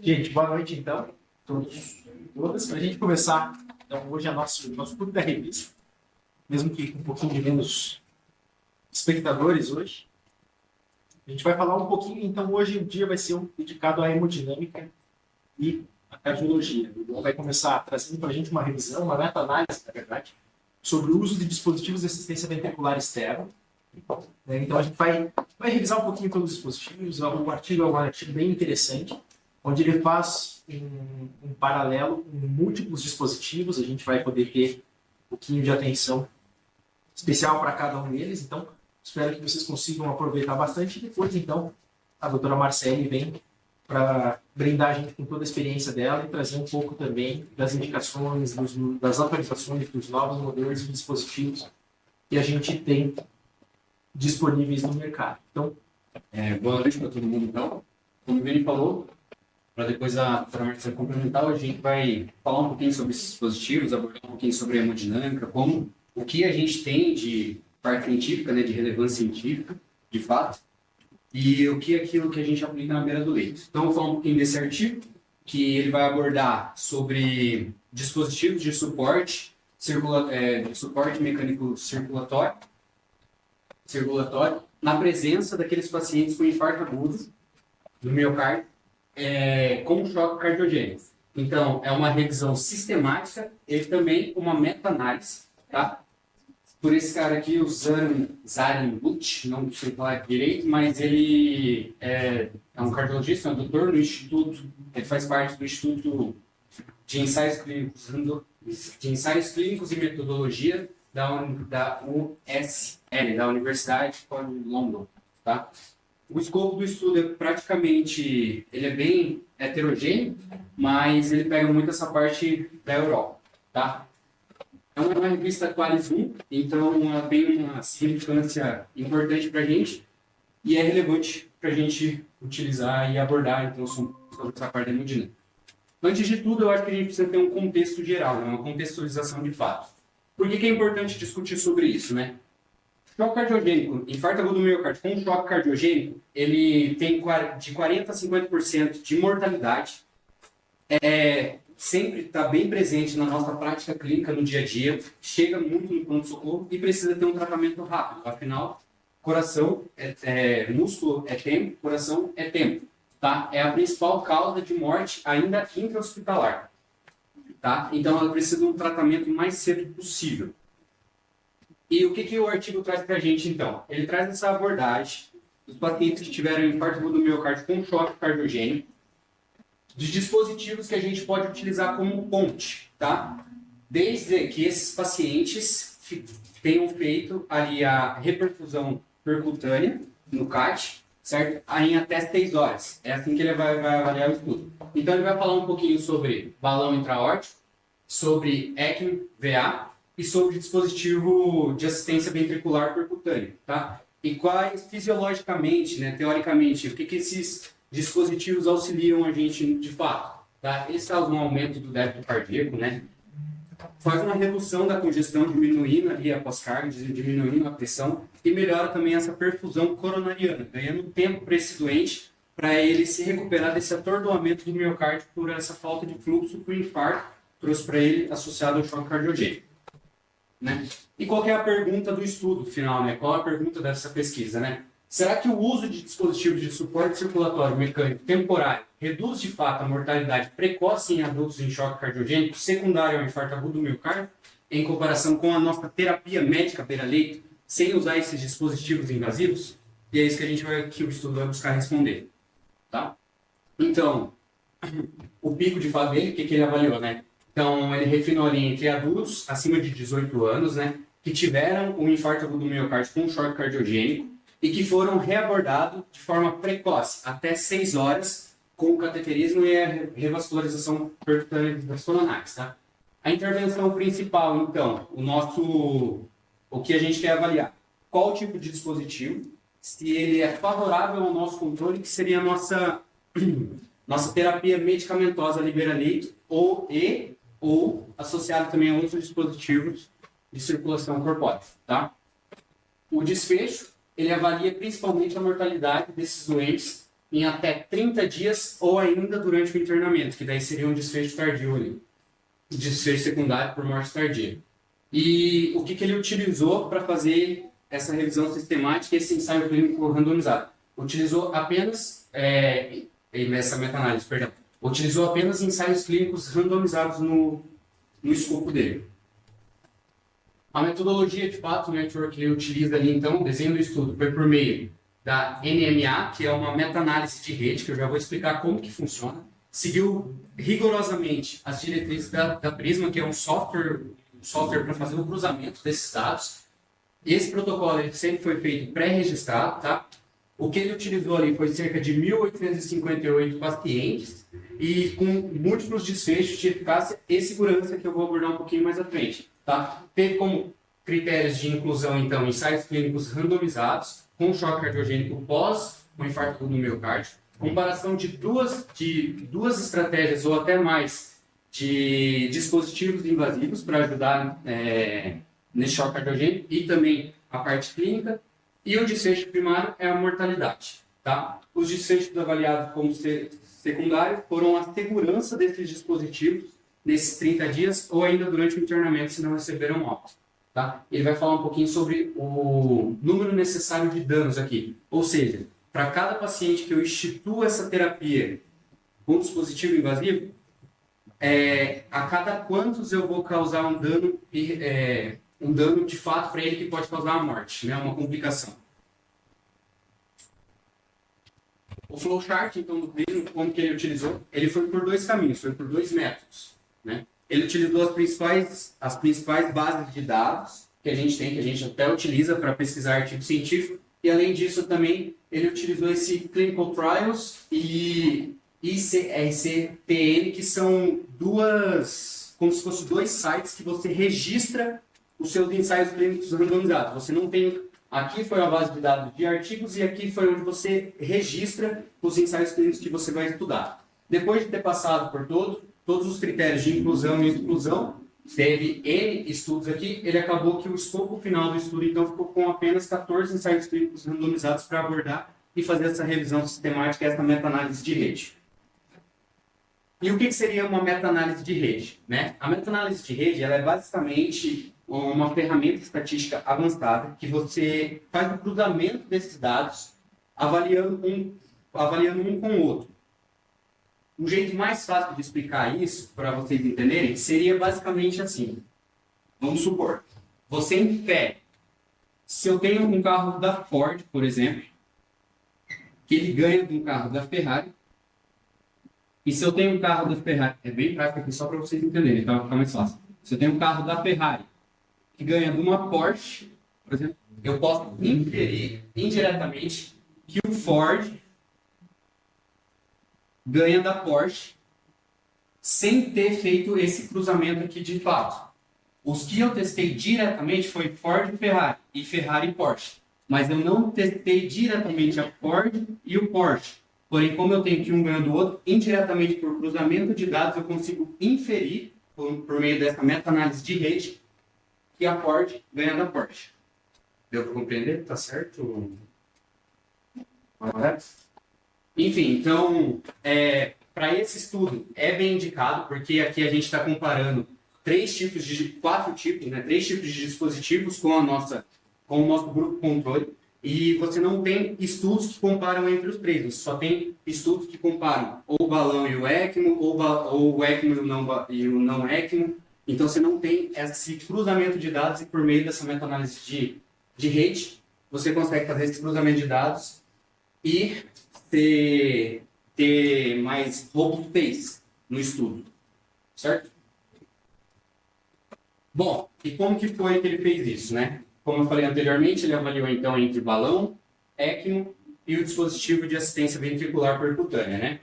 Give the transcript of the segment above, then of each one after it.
Gente, boa noite então, todos e todas. Para a gente começar, então, hoje é nosso clube da revista, mesmo que com um pouquinho de menos espectadores hoje. A gente vai falar um pouquinho, então hoje o dia vai ser dedicado à hemodinâmica e à cardiologia. O João vai começar trazendo para a gente uma revisão, uma meta-análise, na verdade, sobre o uso de dispositivos de assistência ventricular externa. Então a gente vai revisar um pouquinho pelos dispositivos. O artigo é um artigo bem interessante, onde ele faz um paralelo com múltiplos dispositivos. A gente vai poder ter um pouquinho de atenção especial para cada um deles. Então, espero que vocês consigam aproveitar bastante. E depois, então, a doutora Marcele vem para brindar a gente com toda a experiência dela e trazer um pouco também das indicações, das atualizações dos novos modelos de dispositivos que a gente tem disponíveis no mercado. Então, boa noite para todo mundo, então. Como o Vini falou, para depois a doutora Marcela complementar, a gente vai falar um pouquinho sobre esses dispositivos, abordar um pouquinho sobre a hemodinâmica, o que a gente tem de parte científica, né, de relevância científica, de fato, e o que é aquilo que a gente aplica na beira do leito. Então, eu vou falar um pouquinho desse artigo, que ele vai abordar sobre dispositivos de suporte, suporte mecânico circulatório, na presença daqueles pacientes com infarto agudo do miocárdio, com choque cardiogênico. Então, é uma revisão sistemática e também uma meta-análise, tá? Por esse cara aqui, o Zarin Butch, não sei falar direito, mas ele é um cardiologista, é um doutor no Instituto, ele faz parte do Instituto de Ensaios Clínicos e Metodologia da USL, da Universidade de London, tá? O escopo do estudo é praticamente, ele é bem heterogêneo, mas ele pega muito essa parte da Europa, tá? É uma revista Qualis 1, então ela tem uma significância importante para a gente e é relevante para a gente utilizar e abordar, então, sobre essa parte da hemodinâmica. Antes de tudo, eu acho que a gente precisa ter um contexto geral, né? Uma contextualização de fato. Por que é importante discutir sobre isso, né? Choque cardiogênico, infarto agudo do miocárdio com choque cardiogênico, ele tem de 40% a 50% de mortalidade. Sempre está bem presente na nossa prática clínica no dia a dia, chega muito no pronto-socorro e precisa ter um tratamento rápido. Afinal, coração músculo é tempo, coração é tempo. Tá? É a principal causa de morte ainda intra-hospitalar. Tá? Então, ela precisa de um tratamento o mais cedo possível. E o que o artigo traz para a gente, então? Ele traz essa abordagem dos pacientes que tiveram infarto agudo do miocárdio com choque cardiogênico, de dispositivos que a gente pode utilizar como ponte, tá? Desde que esses pacientes tenham feito ali a reperfusão percutânea no CAT, certo? Em até 6 horas. É assim que ele vai avaliar o estudo. Então, ele vai falar um pouquinho sobre balão intra-aórtico, sobre ECMO, VA, e sobre dispositivo de assistência ventricular percutânea, tá? E quais, fisiologicamente, né, teoricamente, o que esses dispositivos auxiliam a gente de fato, tá? Eles causam um aumento do débito cardíaco, né? Faz uma redução da congestão, diminuindo ali a pós-carga, diminuindo a pressão e melhora também essa perfusão coronariana, ganhando tempo para esse doente, para ele se recuperar desse atordoamento do miocárdio por essa falta de fluxo que o infarto trouxe para ele associado ao choque cardiogênico, né? E qual que é a pergunta do estudo final, né? Qual é a pergunta dessa pesquisa, né? Será que o uso de dispositivos de suporte circulatório mecânico temporário reduz de fato a mortalidade precoce em adultos em choque cardiogênico secundário ao infarto agudo do miocárdio, em comparação com a nossa terapia médica beira-leito, sem usar esses dispositivos invasivos? E é isso que o estudo vai buscar responder, tá? Então, o pico de fato dele, o que ele avaliou, né? Então, ele refinou ali entre adultos acima de 18 anos, né, que tiveram um infarto agudo do miocárdio com choque cardiogênico e que foram reabordados de forma precoce, até 6 horas, com o cateterismo e a revascularização percutânea das coronárias, tá? A intervenção principal, então, o que a gente quer avaliar? Qual o tipo de dispositivo, se ele é favorável ao nosso controle, que seria a nossa terapia medicamentosa libera-leito, ou associado também a outros dispositivos de circulação corpórea, tá? O desfecho, ele avalia principalmente a mortalidade desses doentes em até 30 dias ou ainda durante o internamento, que daí seria um desfecho tardio ali. Desfecho secundário por morte tardia. E o que ele utilizou para fazer essa revisão sistemática e esse ensaio clínico randomizado? Utilizou apenas, nessa meta-análise, perdão, utilizou apenas ensaios clínicos randomizados no escopo dele. A metodologia, de fato, o network ele utiliza ali, então, o desenho do estudo foi por meio da NMA, que é uma meta-análise de rede, que eu já vou explicar como que funciona. Seguiu rigorosamente as diretrizes da Prisma, que é um software para fazer o cruzamento desses dados. Esse protocolo ele sempre foi feito pré-registrado, tá? O que ele utilizou ali foi cerca de 1.858 pacientes e com múltiplos desfechos de eficácia e segurança, que eu vou abordar um pouquinho mais à frente, tá? Teve como critérios de inclusão, então, ensaios clínicos randomizados com choque cardiogênico pós o infarto do miocárdio, comparação de duas estratégias ou até mais de dispositivos invasivos para ajudar nesse choque cardiogênico e também a parte clínica. E o desfecho primário é a mortalidade. Tá? Os desfechos avaliados como secundários foram a segurança desses dispositivos nesses 30 dias ou ainda durante o internamento, se não receberam alta. Tá? Ele vai falar um pouquinho sobre o número necessário de danos aqui. Ou seja, para cada paciente que eu instituo essa terapia com dispositivo invasivo, a cada quantos eu vou causar um dano de fato para ele que pode causar a morte, né? Uma complicação. O flowchart, então, do Prisma, como que ele utilizou? Ele foi por dois caminhos, foi por dois métodos, né? Ele utilizou as principais bases de dados que a gente tem, que a gente até utiliza para pesquisar artigo científico, e além disso também ele utilizou esse Clinical Trials e ICTN, que são como se fossem dois sites que você registra os seus ensaios clínicos randomizados. Você não tem... Aqui foi a base de dados de artigos e aqui foi onde você registra os ensaios clínicos que você vai estudar. Depois de ter passado por todos os critérios de inclusão e exclusão, teve N estudos aqui, ele acabou que o escopo final do estudo, então, ficou com apenas 14 ensaios clínicos randomizados para abordar e fazer essa revisão sistemática, essa meta-análise de rede. E o que seria uma meta-análise de rede? Né? A meta-análise de rede ela é basicamente uma ferramenta estatística avançada que você faz o cruzamento desses dados avaliando um com o outro. Um jeito mais fácil de explicar isso, para vocês entenderem, seria basicamente assim. Vamos supor, você infere. Se eu tenho um carro da Ford, por exemplo, que ele ganha de um carro da Ferrari, e se eu tenho um carro da Ferrari, é bem prático aqui só para vocês entenderem, então vai ficar mais fácil. Se eu tenho um carro da Ferrari que ganha de uma Porsche, por exemplo, eu posso inferir indiretamente que o Ford ganha da Porsche sem ter feito esse cruzamento aqui de fato. Os que eu testei diretamente foi Ford e Ferrari e Porsche. Mas eu não testei diretamente a Ford e o Porsche. Porém, como eu tenho que um ganha do outro, indiretamente por cruzamento de dados, eu consigo inferir, por meio dessa meta-análise de rede, que a Ford ganha da Porsche. Deu para compreender? Tá certo? Enfim, então, para esse estudo é bem indicado, porque aqui a gente está comparando três tipos de dispositivos com o nosso grupo controle, e você não tem estudos que comparam entre os três, você só tem estudos que comparam ou o balão e o ECMO, ou o ECMO e o não ECMO. Então você não tem esse cruzamento de dados, e por meio dessa meta-análise de rede, você consegue fazer esse cruzamento de dados e ter mais robustez no estudo, certo? Bom, e como que foi que ele fez isso, né? Como eu falei anteriormente, ele avaliou então entre balão, ECMO e o dispositivo de assistência ventricular percutânea, né?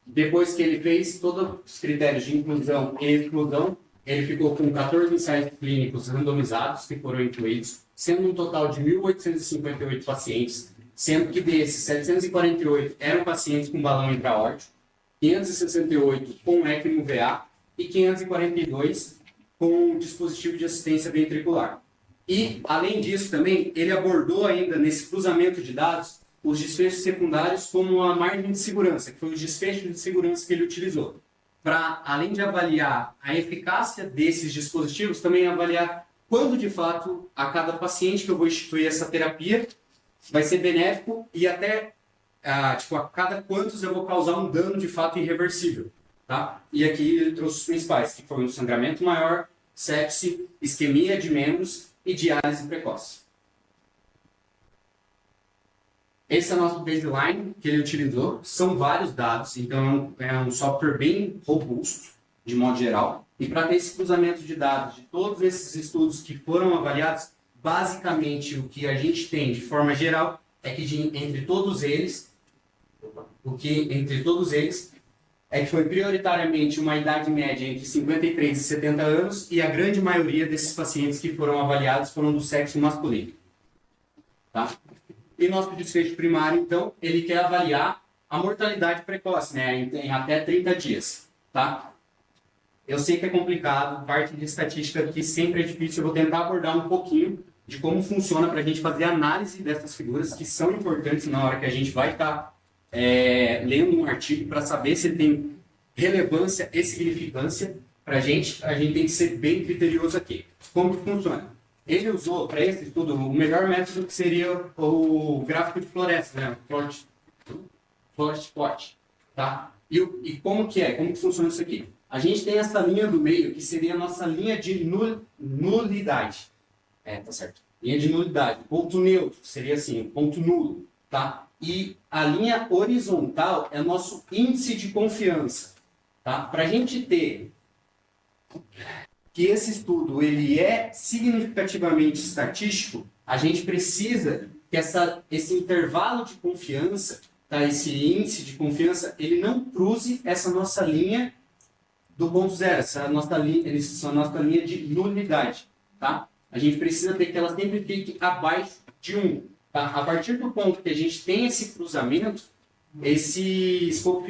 Depois que ele fez todos os critérios de inclusão e exclusão, ele ficou com 14 ensaios clínicos randomizados que foram incluídos, sendo um total de 1.858 pacientes, sendo que desses 748 eram pacientes com balão intra-aórtico, 568 com ECMO-VA e 542 com dispositivo de assistência ventricular. E, além disso também, ele abordou ainda nesse cruzamento de dados os desfechos secundários como a margem de segurança, que foi o desfecho de segurança que ele utilizou. Para, além de avaliar a eficácia desses dispositivos, também avaliar quando, de fato, a cada paciente que eu vou instituir essa terapia vai ser benéfico e até a cada quantos eu vou causar um dano, de fato, irreversível. Tá? E aqui ele trouxe os principais, que foi um sangramento maior, sepse, isquemia de membros e diálise precoce. Esse é o nosso baseline que ele utilizou. São vários dados, então é um software bem robusto, de modo geral. E para ter esse cruzamento de dados de todos esses estudos que foram avaliados, basicamente o que a gente tem de forma geral é que entre todos eles é que foi prioritariamente uma idade média entre 53 e 70 anos e a grande maioria desses pacientes que foram avaliados foram do sexo masculino. Tá? E nosso desfecho primário, então, ele quer avaliar a mortalidade precoce, né, em até 30 dias. Tá? Eu sei que é complicado, parte de estatística aqui sempre é difícil, eu vou tentar abordar um pouquinho de como funciona para a gente fazer análise dessas figuras que são importantes na hora que a gente vai estar lendo um artigo para saber se ele tem relevância e significância para a gente tem que ser bem criterioso aqui. Como que funciona? Ele usou para esse estudo o melhor método que seria o gráfico de floresta, né? Forest plot, tá? E como que é? Como que funciona isso aqui? A gente tem essa linha do meio que seria a nossa linha de nulidade. Tá certo. Linha de nulidade. Ponto neutro seria assim, ponto nulo, tá? E a linha horizontal é o nosso índice de confiança, tá? Para a gente ter que esse estudo ele é significativamente estatístico, a gente precisa que esse intervalo de confiança, tá? Esse índice de confiança, ele não cruze essa nossa linha do ponto zero, essa nossa linha de nulidade, tá? A gente precisa ter que ela sempre fique abaixo de 1. Tá? A partir do ponto que a gente tem esse cruzamento, esse escopo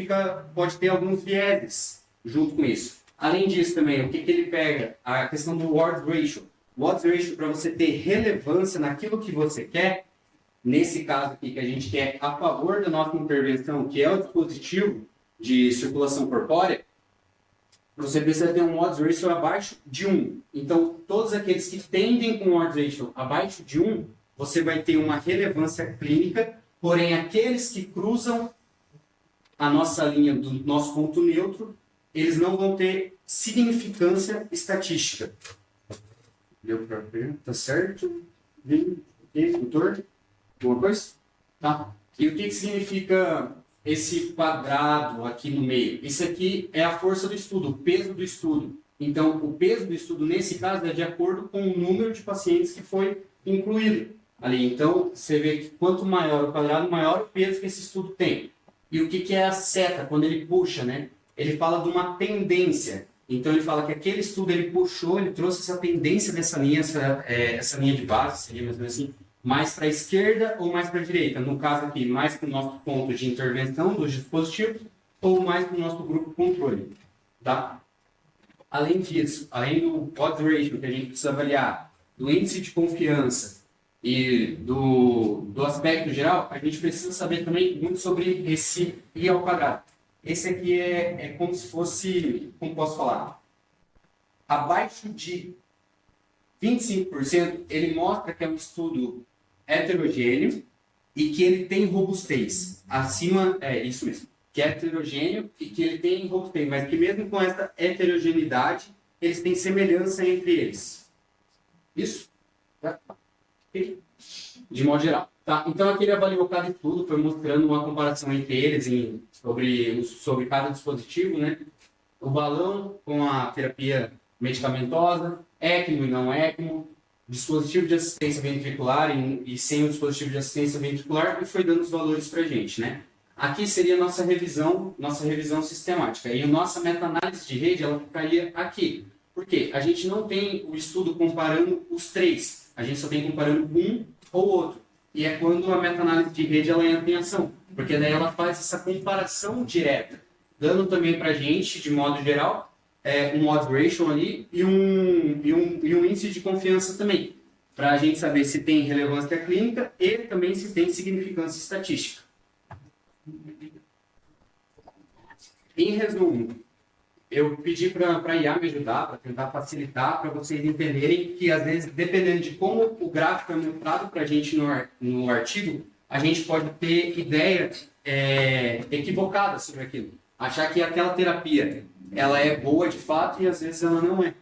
pode ter alguns vieses junto com isso. Além disso também, o que ele pega? A questão do odds ratio. O odds ratio, para você ter relevância naquilo que você quer, nesse caso aqui que a gente quer a favor da nossa intervenção, que é o dispositivo de circulação corpórea, você precisa ter um odds ratio abaixo de 1. Então, todos aqueles que tendem com um odds ratio abaixo de 1, você vai ter uma relevância clínica, porém, aqueles que cruzam a nossa linha do nosso ponto neutro, eles não vão ter significância estatística. Deu para ver? Tá certo? Doutor? Alguma coisa? Tá. E o que significa esse quadrado aqui no meio? Isso aqui é a força do estudo, o peso do estudo. Então, o peso do estudo, nesse caso, é de acordo com o número de pacientes que foi incluído ali. Então, você vê que quanto maior o quadrado, maior o peso que esse estudo tem. E o que é a seta, quando ele puxa, né? Ele fala de uma tendência. Então, ele fala que aquele estudo, ele puxou, ele trouxe essa tendência dessa linha, essa linha de base, seria mais ou menos assim, mais para a esquerda ou mais para a direita. No caso aqui, mais para o nosso ponto de intervenção dos dispositivos ou mais para o nosso grupo controle. Tá? Além disso, além do odds ratio que a gente precisa avaliar, do índice de confiança e do aspecto geral, a gente precisa saber também muito sobre esse I ao quadrado. Esse aqui é como se fosse, como posso falar, abaixo de 25%, ele mostra que é um estudo heterogêneo e que ele tem robustez. Acima, isso mesmo, que é heterogêneo e que ele tem robustez, mas que mesmo com essa heterogeneidade, eles têm semelhança entre eles. Isso? Tá? De modo geral. Tá? Então aqui ele avaliou cada estudo, foi mostrando uma comparação entre eles sobre cada dispositivo, né? O balão com a terapia medicamentosa, ECMO e não ECMO, dispositivo de assistência ventricular e sem o dispositivo de assistência ventricular, e foi dando os valores para a gente, né? Aqui seria a nossa revisão sistemática. E a nossa meta-análise de rede, ela ficaria aqui. Por quê? A gente não tem o estudo comparando os três, a gente só tem comparando um ou outro. E é quando a meta-análise de rede ela entra em ação, porque daí ela faz essa comparação direta, dando também para a gente, de modo geral, um odds ratio ali e um índice de confiança também. para a gente saber se tem relevância clínica e também se tem significância estatística. Em resumo, eu pedi para a IA me ajudar, para tentar facilitar, para vocês entenderem que, às vezes, dependendo de como o gráfico é mostrado para a gente no artigo, a gente pode ter ideia equivocada sobre aquilo. Achar que aquela terapia ela é boa de fato e, às vezes, ela não é.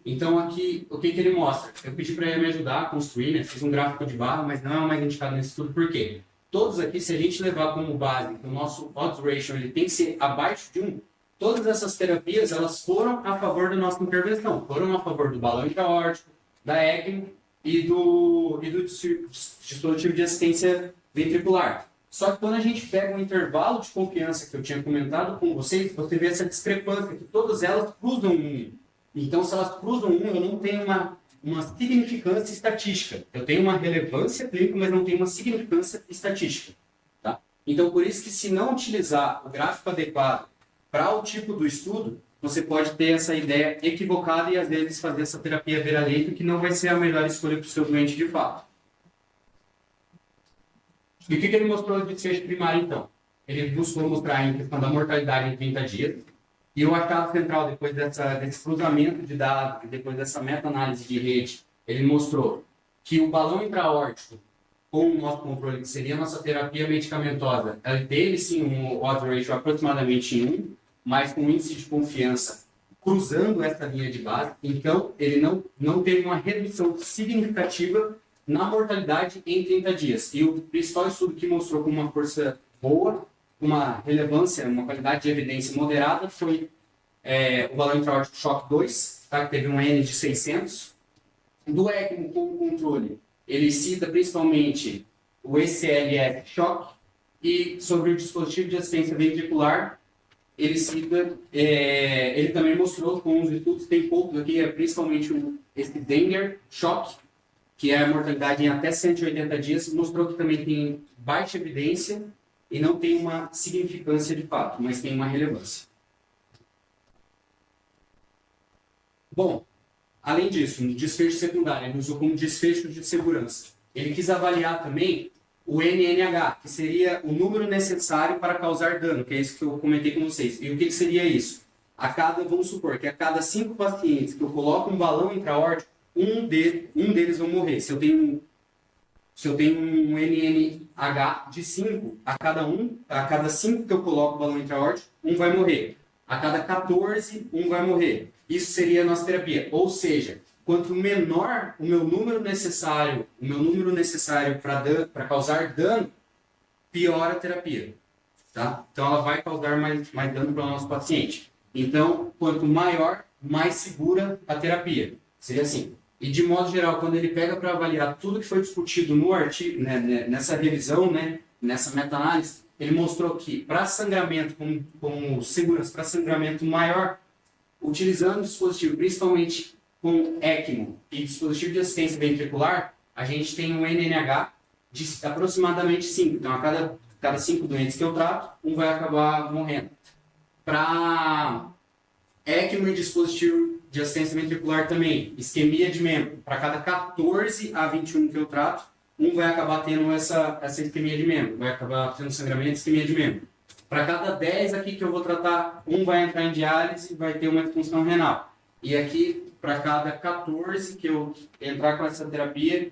Então, aqui, o que ele mostra? Eu pedi para ele me ajudar a construir, né? Fiz um gráfico de barra, mas não é o mais indicado nesse estudo. Por quê? Todos aqui, se a gente levar como base que o nosso odds ratio ele tem que ser abaixo de 1, todas essas terapias elas foram a favor da nossa intervenção. Foram a favor do balão intra-aórtico, da ECMO e do dispositivo de assistência ventricular. Só que quando a gente pega um intervalo de confiança que eu tinha comentado com vocês, você vê essa discrepância, que todas elas cruzam um. Então, se elas cruzam um, eu não tenho uma significância estatística. Eu tenho uma relevância clínica, mas não tenho uma significância estatística. Tá? Então, por isso que se não utilizar o gráfico adequado para o tipo do estudo, você pode ter essa ideia equivocada e, às vezes, fazer essa terapia beira-leito, que não vai ser a melhor escolha para o seu doente de fato. E o que ele mostrou de desfecho primário, então? Ele buscou mostrar em questão da mortalidade em 30 dias. E o achado central, depois desse cruzamento de dados, depois dessa meta-análise de rede, ele mostrou que o balão intra-aórtico, com o nosso controle, que seria a nossa terapia medicamentosa, ele teve sim um odds ratio aproximadamente em 1, mas com um índice de confiança cruzando essa linha de base. Então, ele não teve uma redução significativa na mortalidade em 30 dias. E o principal estudo que mostrou com uma força boa, uma relevância, uma qualidade de evidência moderada, foi o balão intra-aórtico Shock 2, tá? Que teve um N de 600. Do ECMO com controle, ele cita principalmente o ECLS Shock, e sobre o dispositivo de assistência ventricular, ele cita, ele também mostrou com os estudos, tem poucos aqui, principalmente esse Dengue Shock, que é a mortalidade em até 180 dias, mostrou que também tem baixa evidência e não tem uma significância de fato, mas tem uma relevância. Bom, além disso, no desfecho secundário, ele usou como desfecho de segurança. Ele quis avaliar também o NNH, que seria o número necessário para causar dano, que é isso que eu comentei com vocês. E o que seria isso? Vamos supor que a cada 5 pacientes que eu coloco um balão intra-aórtico, um deles vão morrer. Se eu tenho um NNH de 5, a cada 5 que eu coloco o balão intra-aórtico, um vai morrer. A cada 14, um vai morrer. Isso seria a nossa terapia. Ou seja, quanto menor o meu número necessário para causar dano, pior a terapia. Tá? Então ela vai causar mais dano para o nosso paciente. Então, quanto maior, mais segura a terapia. Seria assim. E de modo geral, quando ele pega para avaliar tudo que foi discutido no artigo, né, nessa revisão, né, nessa meta-análise, ele mostrou que para sangramento, com segurança, para sangramento maior, utilizando o dispositivo, principalmente com ECMO e dispositivo de assistência ventricular, a gente tem um NNH de aproximadamente 5. Então, a cada 5 doentes que eu trato, um vai acabar morrendo. Para ECMO e dispositivo de assistência ventricular também, isquemia de membro. Para cada 14 a 21 que eu trato, um vai acabar tendo essa isquemia de membro, vai acabar tendo sangramento e isquemia de membro. Para cada 10 aqui que eu vou tratar, um vai entrar em diálise e vai ter uma disfunção renal. E aqui, para cada 14 que eu entrar com essa terapia,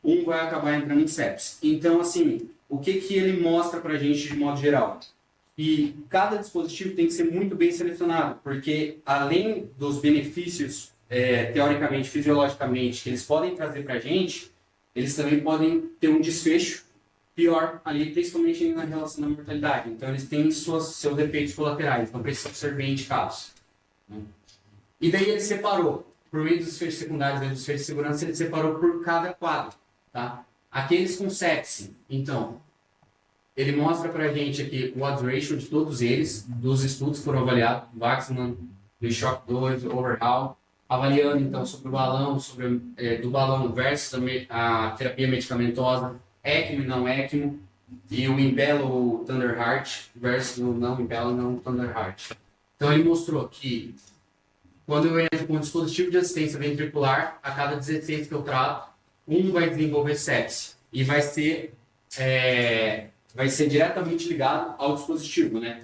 um vai acabar entrando em sepsis. Então, assim, o que ele mostra para a gente de modo geral? E cada dispositivo tem que ser muito bem selecionado, porque além dos benefícios, teoricamente, fisiologicamente, que eles podem trazer para a gente, eles também podem ter um desfecho pior ali, principalmente na relação da mortalidade. Então, eles têm seus efeitos colaterais, então precisam ser bem indicados. E daí ele separou, por meio dos desfechos secundários e dos desfechos de segurança, ele separou por cada quadro. Tá? Aqueles com sepse, então, ele mostra para a gente aqui o odds ratio de todos eles, dos estudos que foram avaliados, Waxman, do Shock 2, Overhaul, avaliando então sobre o balão, do balão versus a terapia medicamentosa, ECMO e não ECMO, e o Impello Thunder Heart versus o não Impello não Thunder Heart. Então ele mostrou que quando eu entro com um dispositivo de assistência ventricular, a cada 16 que eu trato, um vai desenvolver sepse e vai ser diretamente ligado ao dispositivo, né?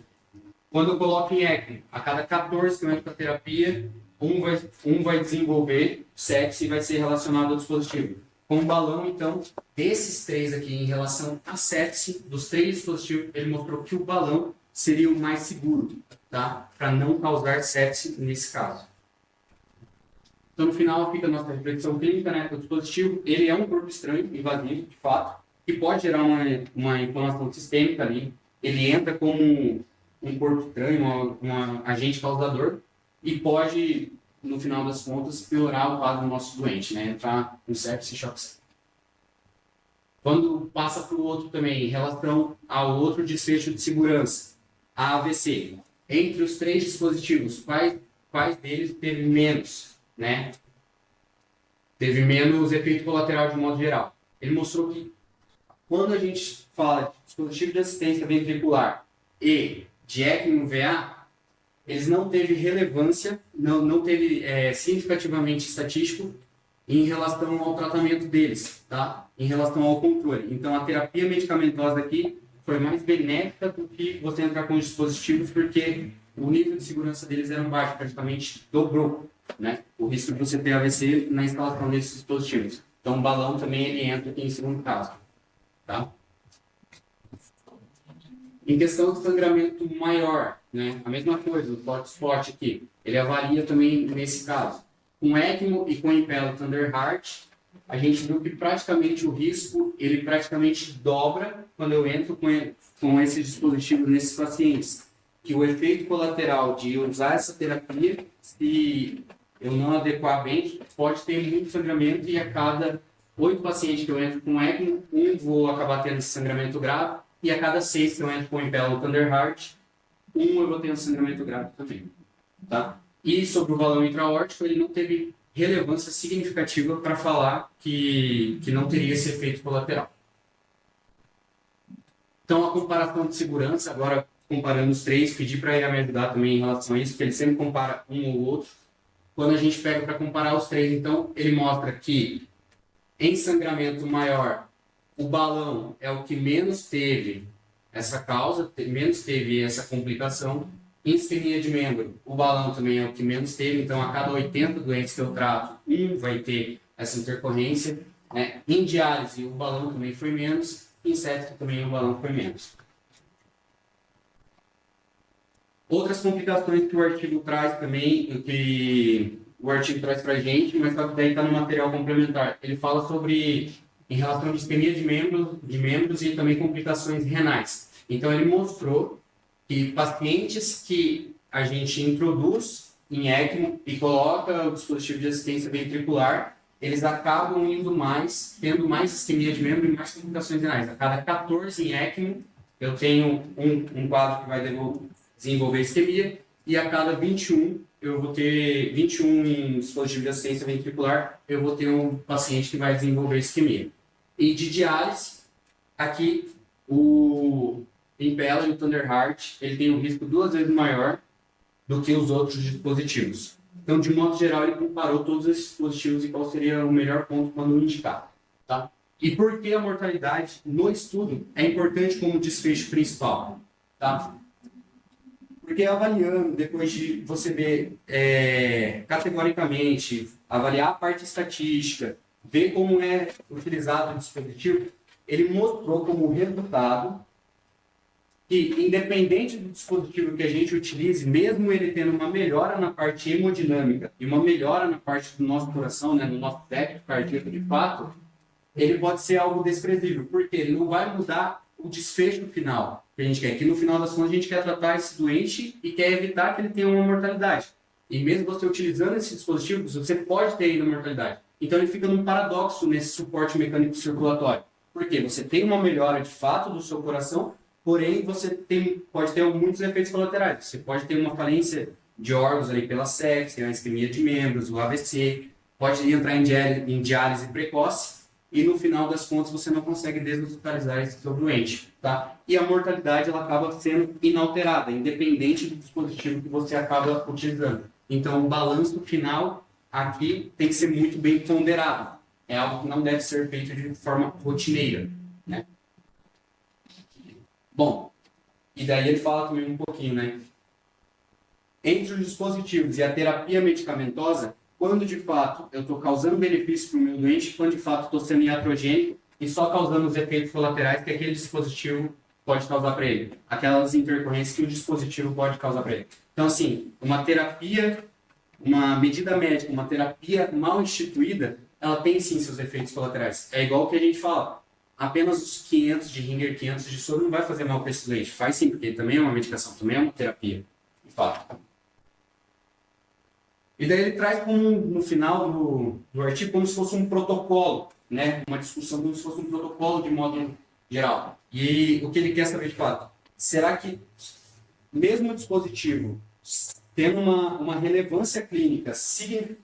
Quando eu coloco em ECMO, a cada 14 que eu entro para terapia, um vai desenvolver sepse e vai ser relacionado ao dispositivo. Com o balão, então, desses três aqui, em relação à sepse, dos três dispositivos, ele mostrou que o balão seria o mais seguro, tá? Para não causar sepse nesse caso. Então, no final, fica a nossa reflexão clínica, né? O dispositivo, ele é um corpo estranho, invasivo, de fato, que pode gerar uma inflamação sistêmica ali. Ele entra como um corpo estranho, um agente causador, e pode, no final das contas, piorar o quadro do nosso doente, né? Entrar com sepsis e choque séptico. Quando passa para o outro também, em relação ao outro desfecho de segurança, a AVC. Entre os três dispositivos, quais deles teve menos, né? Teve menos efeito colateral de modo geral. Ele mostrou que quando a gente fala de dispositivo de assistência ventricular e de ECMO VA, eles não teve relevância, não teve significativamente estatístico em relação ao tratamento deles, tá? Em relação ao controle. Então, a terapia medicamentosa aqui foi mais benéfica do que você entrar com os dispositivos, porque o nível de segurança deles era baixo, praticamente dobrou, né? O risco de você ter AVC na instalação desses dispositivos. Então, o balão também ele entra aqui em segundo caso, tá? Em questão de sangramento maior, né? A mesma coisa, o hotspot aqui, ele avalia também nesse caso. Com ECMO e com Impella Thunder Heart, a gente viu que praticamente o risco, ele praticamente dobra quando eu entro com esses dispositivos nesses pacientes. Que o efeito colateral de usar essa terapia, se eu não adequar bem, pode ter muito sangramento e a cada 8 pacientes que eu entro com ECMO, vou acabar tendo esse sangramento grave e a cada 6 que eu entro com Impella Thunder Heart, eu vou ter um sangramento grave também. Tá? E sobre o balão intra-aórtico, ele não teve relevância significativa para falar que não teria esse efeito colateral. Então, a comparação de segurança, agora comparando os três, pedi para ele me ajudar também em relação a isso, porque ele sempre compara um ou outro. Quando a gente pega para comparar os três, então, ele mostra que em sangramento maior, o balão é o que menos teve essa causa, menos teve essa complicação. Em isquemia de membro, o balão também é o que menos teve, então a cada 80 doentes que eu trato, vai ter essa intercorrência. Né? Em diálise, o balão também foi menos, em sepsis também o balão foi menos. Outras complicações que o artigo traz também, que o artigo traz para a gente, mas só que daí está no material complementar. Ele fala sobre, em relação à isquemia de membros e também complicações renais. Então ele mostrou que pacientes que a gente introduz em ECMO e coloca o dispositivo de assistência ventricular, eles acabam tendo mais isquemia de membro e mais complicações renais. A cada 14 em ECMO, eu tenho um quadro que vai desenvolver isquemia, e a cada 21, eu vou ter 21 em dispositivo de assistência ventricular, eu vou ter um paciente que vai desenvolver isquemia. E de diálise, aqui, o Impella e o Thunder Heart, ele tem um risco 2 vezes maior do que os outros dispositivos. Então, de modo geral, ele comparou todos esses dispositivos e qual seria o melhor ponto quando indicar. Tá? E por que a mortalidade no estudo é importante como desfecho principal? Tá? Porque avaliando, depois de você ver categoricamente, avaliar a parte estatística, ver como é utilizado o dispositivo, ele mostrou como resultado que, independente do dispositivo que a gente utilize, mesmo ele tendo uma melhora na parte hemodinâmica e uma melhora na parte do nosso coração, né, no nosso débito cardíaco de fato, ele pode ser algo desprezível, porque ele não vai mudar o desfecho final que a gente quer. Que no final das contas a gente quer tratar esse doente e quer evitar que ele tenha uma mortalidade. E mesmo você utilizando esse dispositivo, você pode ter ainda mortalidade. Então ele fica num paradoxo nesse suporte mecânico circulatório. Por quê? Você tem uma melhora de fato do seu coração, porém, você pode ter muitos efeitos colaterais. Você pode ter uma falência de órgãos ali pela sepse, a isquemia de membros, o AVC, pode entrar em diálise precoce e, no final das contas, você não consegue deshospitalizar esse seu doente. Tá? E a mortalidade ela acaba sendo inalterada, independente do dispositivo que você acaba utilizando. Então, o balanço final aqui tem que ser muito bem ponderado. é algo que não deve ser feito de forma rotineira, né? Bom, e daí ele fala também um pouquinho, né? Entre os dispositivos e a terapia medicamentosa, quando de fato eu estou causando benefício para o meu doente, quando de fato estou sendo iatrogênico e só causando os efeitos colaterais que aquele dispositivo pode causar para ele, aquelas intercorrências que o dispositivo pode causar para ele. Então, assim, uma terapia, uma medida médica, uma terapia mal instituída, ela tem sim seus efeitos colaterais. É igual o que a gente fala, apenas os 500 de Ringer, 500 de soro não vai fazer mal para esse doente. Faz sim, porque também é uma medicação, também é uma terapia, de fato. E daí ele traz como, no final do artigo como se fosse um protocolo, né? Uma discussão como se fosse um protocolo de modo geral. E o que ele quer saber de fato? Será que, mesmo o dispositivo tendo uma relevância clínica,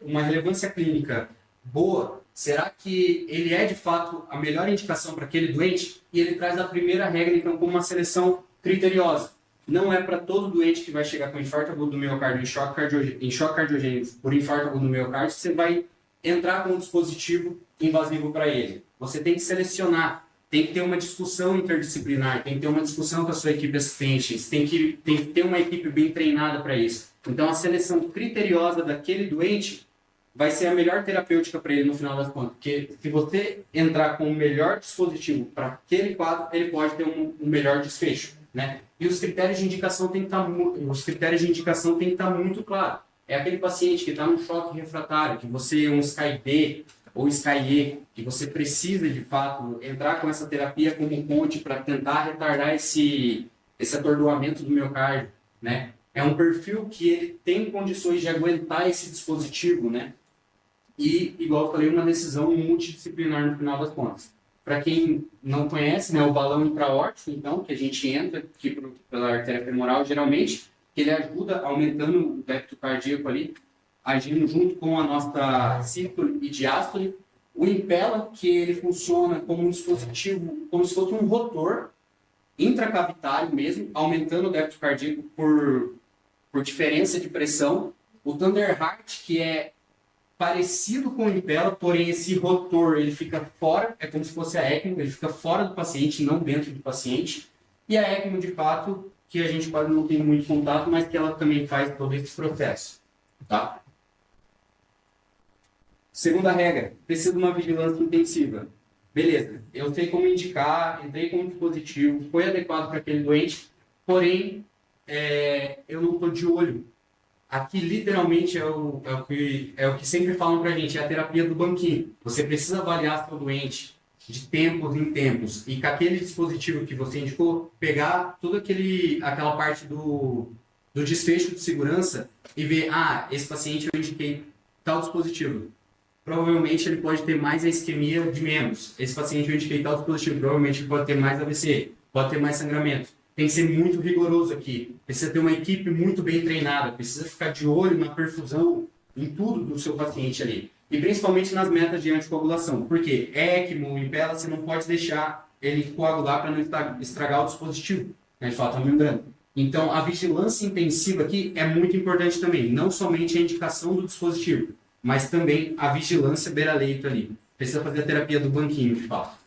uma relevância clínica boa, será que ele é de fato a melhor indicação para aquele doente? E ele traz a primeira regra, então, como uma seleção criteriosa. Não é para todo doente que vai chegar com infarto agudo do miocárdio em choque cardiogênico por infarto agudo do miocárdio, você vai entrar com um dispositivo invasivo para ele. Você tem que selecionar, tem que ter uma discussão interdisciplinar, tem que ter uma discussão com a sua equipe assistente, tem que ter uma equipe bem treinada para isso. Então, a seleção criteriosa daquele doente vai ser a melhor terapêutica para ele no final das contas. Porque se você entrar com o melhor dispositivo para aquele quadro, ele pode ter um melhor desfecho, né? E os critérios de indicação têm que estar muito claros. É aquele paciente que está num choque refratário, que você é um SCAI-B ou SCAI-E, que você precisa, de fato, entrar com essa terapia como ponte para tentar retardar esse atordoamento do miocárdio, né? É um perfil que ele tem condições de aguentar esse dispositivo, né? E, igual eu falei, uma decisão multidisciplinar no final das contas. Para quem não conhece, né, o balão intraórtico, então, que a gente entra aqui pela artéria femoral, geralmente, que ele ajuda aumentando o débito cardíaco ali, agindo junto com a nossa sístole e diástole. O Impella, que ele funciona como um dispositivo, como se fosse um rotor intracavitário mesmo, aumentando o débito cardíaco por diferença de pressão. O Thunder Heart, que é parecido com o Impella, porém esse rotor ele fica fora, é como se fosse a ECMO, ele fica fora do paciente, não dentro do paciente. E a ECMO, de fato, que a gente quase não tem muito contato, mas que ela também faz todo esse processo. Tá? Segunda regra, precisa de uma vigilância intensiva. Beleza, eu sei como indicar, entrei com um dispositivo, foi adequado para aquele doente, porém, eu não estou de olho. Aqui, literalmente, é o que sempre falam pra gente, é a terapia do banquinho. Você precisa avaliar seu doente de tempos em tempos. E com aquele dispositivo que você indicou, pegar toda aquela parte do desfecho de segurança e ver, esse paciente eu indiquei tal dispositivo. Provavelmente ele pode ter mais a isquemia de membros. Esse paciente eu indiquei tal dispositivo, provavelmente ele pode ter mais AVC, pode ter mais sangramento. Tem que ser muito rigoroso aqui. Precisa ter uma equipe muito bem treinada. Precisa ficar de olho na perfusão, em tudo do seu paciente ali. E principalmente nas metas de anticoagulação. Porque ECMO, Impella, você não pode deixar ele coagular para não estragar o dispositivo. A gente fala, tá membrana. Então, a vigilância intensiva aqui é muito importante também. Não somente a indicação do dispositivo, mas também a vigilância beira-leito ali. Precisa fazer a terapia do banquinho, de fato.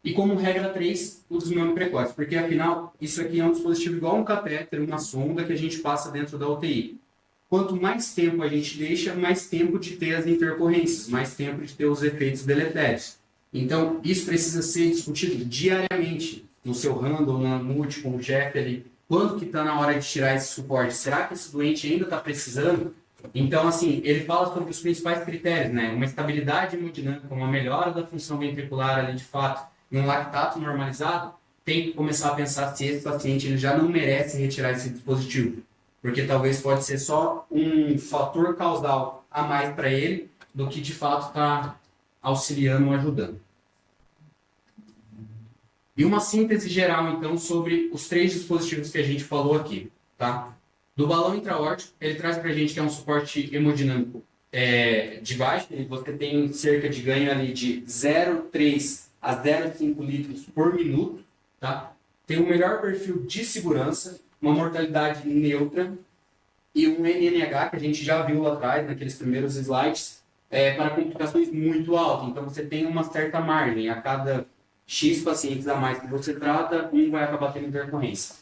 E como regra 3, o desmame precoce, porque afinal isso aqui é um dispositivo igual um catéter, uma sonda que a gente passa dentro da UTI. Quanto mais tempo a gente deixa, mais tempo de ter as intercorrências, mais tempo de ter os efeitos deletérios. Então isso precisa ser discutido diariamente no seu handle, na multi, com o Jeff ali. Quando que está na hora de tirar esse suporte? Será que esse doente ainda está precisando? Então, assim, ele fala sobre os principais critérios, né? Uma estabilidade hemodinâmica, uma melhora da função ventricular ali de fato, e um lactato normalizado, tem que começar a pensar se esse paciente ele já não merece retirar esse dispositivo. Porque talvez pode ser só um fator causal a mais para ele do que de fato está auxiliando ou ajudando. E uma síntese geral, então, sobre os 3 dispositivos que a gente falou aqui. Tá? Do balão intraórtico, ele traz para a gente que é um suporte hemodinâmico de baixo, e você tem cerca de ganho ali de 0,3 a 0,5 litros por minuto, tá? Tem um melhor perfil de segurança, uma mortalidade neutra e um NNH que a gente já viu lá atrás, naqueles primeiros slides, para complicações muito altas. Então, você tem uma certa margem. A cada X pacientes a mais que você trata, um vai acabar tendo intercorrência.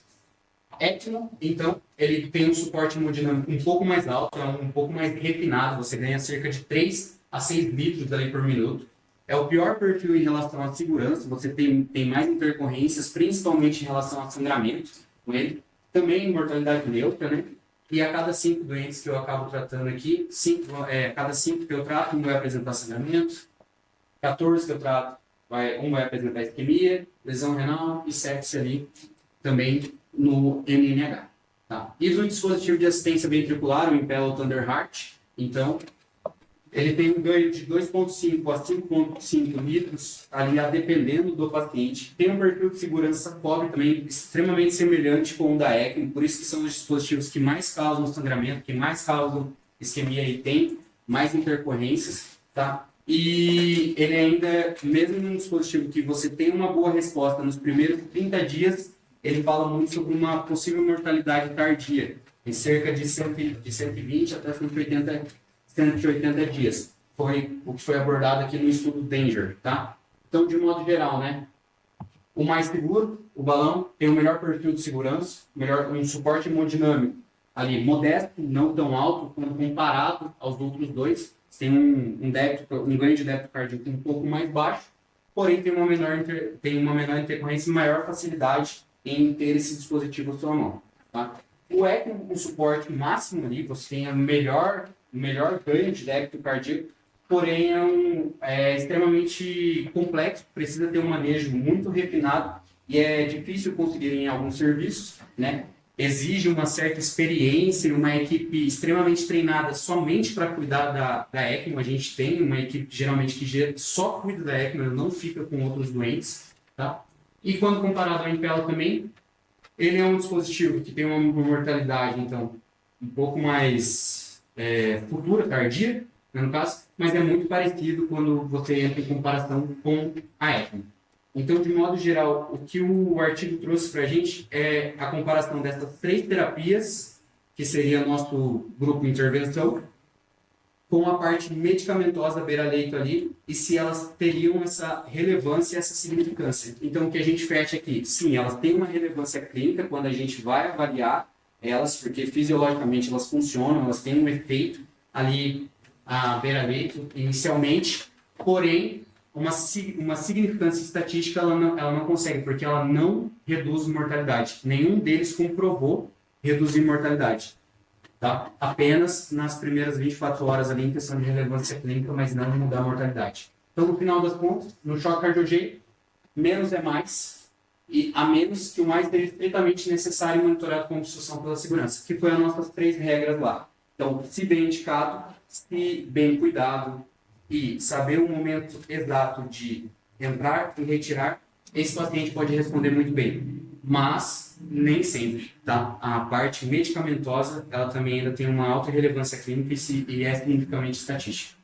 ECMO, então, ele tem um suporte hemodinâmico um pouco mais alto, é um pouco mais refinado, você ganha cerca de 3 a 6 litros ali por minuto. É o pior perfil em relação à segurança, você tem mais intercorrências, principalmente em relação a sangramento com ele. Também mortalidade neutra, né? E a cada 5 doentes que eu acabo tratando aqui, cada 5 que eu trato, um vai apresentar sangramento, 14 que eu trato, um vai apresentar isquemia, lesão renal e sepse ali também no MNH. Tá? E no dispositivo de assistência ventricular, o Impella Thunder Heart, então, ele tem um ganho de 2,5 a 5,5 litros, ali a dependendo do paciente. Tem um perfil de segurança pobre também, extremamente semelhante com o da ECMO, por isso que são os dispositivos que mais causam sangramento, que mais causam isquemia e tem mais intercorrências, tá? E ele ainda, mesmo num dispositivo que você tem uma boa resposta nos primeiros 30 dias, ele fala muito sobre uma possível mortalidade tardia, em cerca de 120 até 180 dias. Foi o que foi abordado aqui no estudo Danger, tá? Então, de modo geral, né? O mais seguro, o balão, tem o melhor perfil de segurança, um suporte hemodinâmico ali modesto, não tão alto, quando comparado aos outros dois. Tem um ganho de débito cardíaco um pouco mais baixo, porém tem uma menor intercorrência e maior facilidade em ter esse dispositivo à sua mão. Tá? O ECMO, com suporte máximo ali, você tem o melhor ganho de débito cardíaco, porém é extremamente complexo, precisa ter um manejo muito refinado e é difícil conseguir em alguns serviços, né? Exige uma certa experiência, uma equipe extremamente treinada somente para cuidar da ECMO. A gente tem uma equipe geralmente que só cuida da ECMO, não fica com outros doentes. Tá? E quando comparado ao Impella também, ele é um dispositivo que tem uma mortalidade, então, um pouco mais futura, tardia, né, no caso, mas é muito parecido quando você entra em comparação com a ECMO. Então, de modo geral, o que o artigo trouxe para a gente é a comparação dessas 3 terapias, que seria nosso grupo de intervenção, com a parte medicamentosa beira-leito ali, e se elas teriam essa relevância e essa significância. Então, o que a gente fecha aqui, sim, elas têm uma relevância clínica quando a gente vai avaliar elas, porque fisiologicamente elas funcionam, elas têm um efeito ali a beira-leito inicialmente, porém, uma significância estatística ela não consegue, porque ela não reduz mortalidade. Nenhum deles comprovou reduzir mortalidade. Tá? Apenas nas primeiras 24 horas ali em questão de relevância clínica, mas não mudar a mortalidade. Então, no final das contas, no choque cardiogênico, menos é mais, e a menos que o mais seja estritamente necessário e monitorado com obstrução pela segurança, que foi as nossas 3 regras lá. Então, se bem indicado, se bem cuidado, e saber o momento exato de entrar e retirar, esse paciente pode responder muito bem. Mas nem sempre, tá? A parte medicamentosa, ela também ainda tem uma alta relevância clínica e é significativamente estatística.